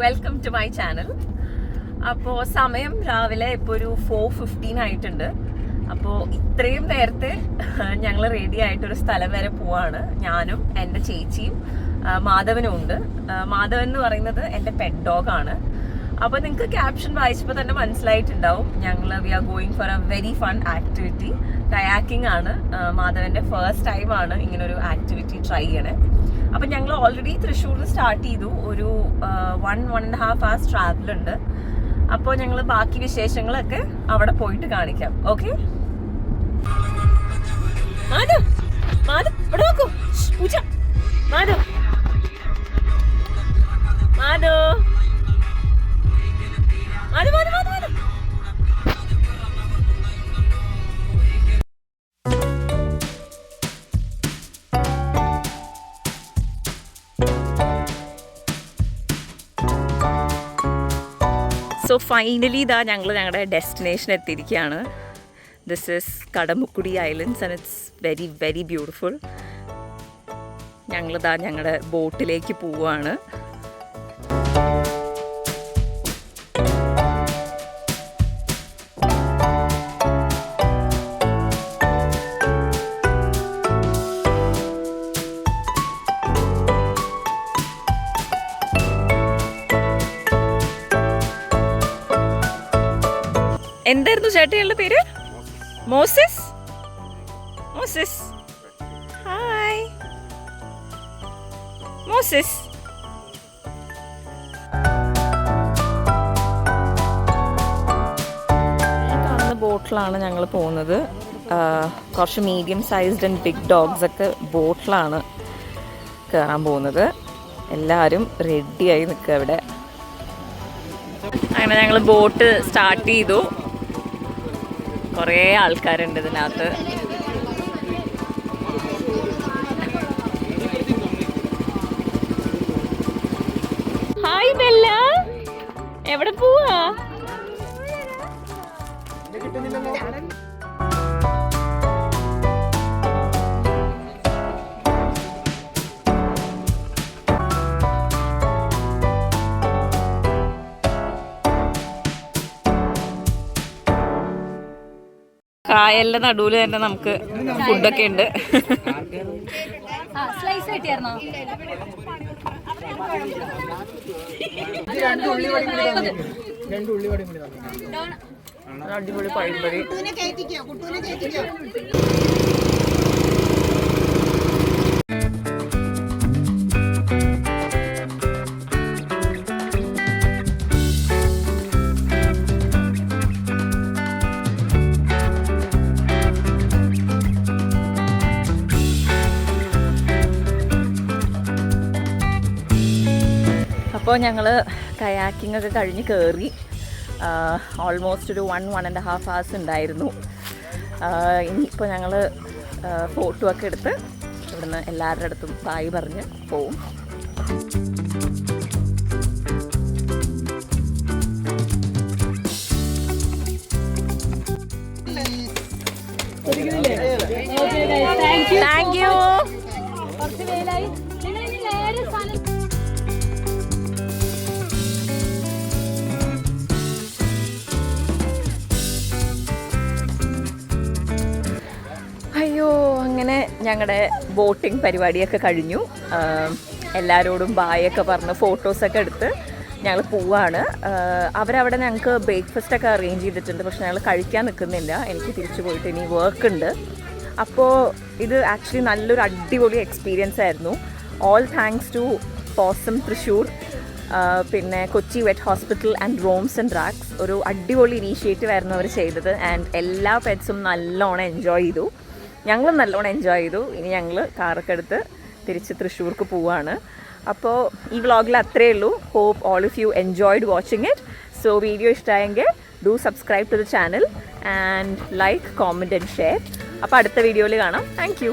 Welcome to my channel. അപ്പോൾ സമയം രാവിലെ ഇപ്പോൾ ഒരു 4:15 ആയിട്ടുണ്ട്. അപ്പോൾ ഇത്രയും നേരത്തെ ഞങ്ങൾ റെഡി ആയിട്ടൊരു സ്ഥലം വരെ പോവാണ്. ഞാനും എൻ്റെ ചേച്ചിയും മാധവനും ഉണ്ട്. മാധവൻ എന്ന് പറയുന്നത് എൻ്റെ പെറ്റ് ഡോഗാണ്. അപ്പോൾ നിങ്ങൾക്ക് ക്യാപ്ഷൻ വായിച്ചപ്പോൾ തന്നെ മനസ്സിലായിട്ടുണ്ടാവും, we are going for a very fun activity. Kayaking ആണ്. മാധവൻ്റെ ഫസ്റ്റ് ടൈമാണ് ഇങ്ങനൊരു ആക്ടിവിറ്റി ട്രൈ ചെയ്യണേ. അപ്പം ഞങ്ങൾ ഓൾറെഡി തൃശ്ശൂരിൽ സ്റ്റാർട്ട് ചെയ്തു. ഒരു 1.5 hours ട്രാവൽ ഉണ്ട്. അപ്പോൾ ഞങ്ങൾ ബാക്കി വിശേഷങ്ങളൊക്കെ അവിടെ പോയിട്ട് കാണിക്കാം. ഓക്കെ, മാധവ് മാധവ് ഇവിടെ നോക്കൂ. പൂച്ച മാധവ് മാധവ് മാധവ് മാധവ് മാധവ്. സോ ഫൈനലി ഇതാ ഞങ്ങൾ ഞങ്ങളുടെ ഡെസ്റ്റിനേഷൻ എത്തിയിരിക്കുകയാണ്. This is Kadamakkudy islands and it's very very beautiful. ഞങ്ങളിതാ ഞങ്ങളുടെ ബോട്ടിലേക്ക് പോവുകയാണ്. എന്തായിരുന്നു ചേട്ടയുടെ പേര്? മോസസ്. Moses, hi Moses. കാണുന്ന ബോട്ടിലാണ് ഞങ്ങൾ പോകുന്നത്. കുറച്ച് medium sized and big dogs ഒക്കെ ബോട്ടിലാണ് കയറാൻ പോകുന്നത്. എല്ലാവരും റെഡിയായി നിൽക്കുക ഇവിടെ. അങ്ങനെ ഞങ്ങൾ ബോട്ട് സ്റ്റാർട്ട് ചെയ്തു. കുറേ ആൾക്കാരുണ്ട് ഇതിനകത്ത്. ഹായ് ബെല്ല, എവിടെ പോവാ? കായലിന്റെ നടുവിൽ തന്നെ നമുക്ക് ഫുഡൊക്കെ ഉണ്ട്. അടിപൊളി പഴംപൊരി. അപ്പോൾ ഞങ്ങൾ കയാക്കിംഗ് ഒക്കെ കഴിഞ്ഞ് കയറി. ഓൾമോസ്റ്റ് ഒരു 1.5 hours ഉണ്ടായിരുന്നു. ഇനിയിപ്പോൾ ഞങ്ങൾ ഫോട്ടോ ഒക്കെ എടുത്ത് ഇവിടുന്ന് എല്ലാവരുടെ അടുത്തും ബായ് പറഞ്ഞ് പോവും. Thank you. അയ്യോ, അങ്ങനെ ഞങ്ങളുടെ ബോട്ടിംഗ് പരിപാടിയൊക്കെ കഴിഞ്ഞു. എല്ലാവരോടും ബായൊക്കെ പറഞ്ഞ് ഫോട്ടോസൊക്കെ എടുത്ത് ഞങ്ങൾ പോവാണ്. അവരവിടെ ഞങ്ങൾക്ക് ബ്രേക്ക്ഫാസ്റ്റൊക്കെ അറേഞ്ച് ചെയ്തിട്ടുണ്ട്. പക്ഷെ ഞങ്ങൾ കഴിക്കാൻ നിൽക്കുന്നില്ല. എനിക്ക് തിരിച്ചു പോയിട്ട് ഇനി വർക്ക് ഉണ്ട്. അപ്പോൾ ഇത് ആക്ച്വലി നല്ലൊരു അടിപൊളി എക്സ്പീരിയൻസ് ആയിരുന്നു. ഓൾ താങ്ക്സ് ടു പോസം തൃശ്ശൂർ, പിന്നെ Kochi vet hospital and roams and drags. ഒരു അടിപൊളി ഇനീഷ്യേറ്റീവ് ആയിരുന്നു അവർ ചെയ്തത്. ആൻഡ് എല്ലാ പെറ്റ്സും നല്ലോണം എൻജോയ് ചെയ്തു. ഞങ്ങളും നല്ലോണം എൻജോയ് ചെയ്തു. ഇനി ഞങ്ങൾ കാറൊക്കെ എടുത്ത് തിരിച്ച് തൃശ്ശൂർക്ക് പോവാണ്. അപ്പോൾ ഈ വ്ളോഗിൽ അത്രയേ ഉള്ളൂ. Hope all of you enjoyed watching it. So video ഇഷ്ടമായെങ്കിൽ do subscribe to the channel and like, comment and share. അപ്പോൾ അടുത്ത വീഡിയോയിൽ കാണാം. Thank U.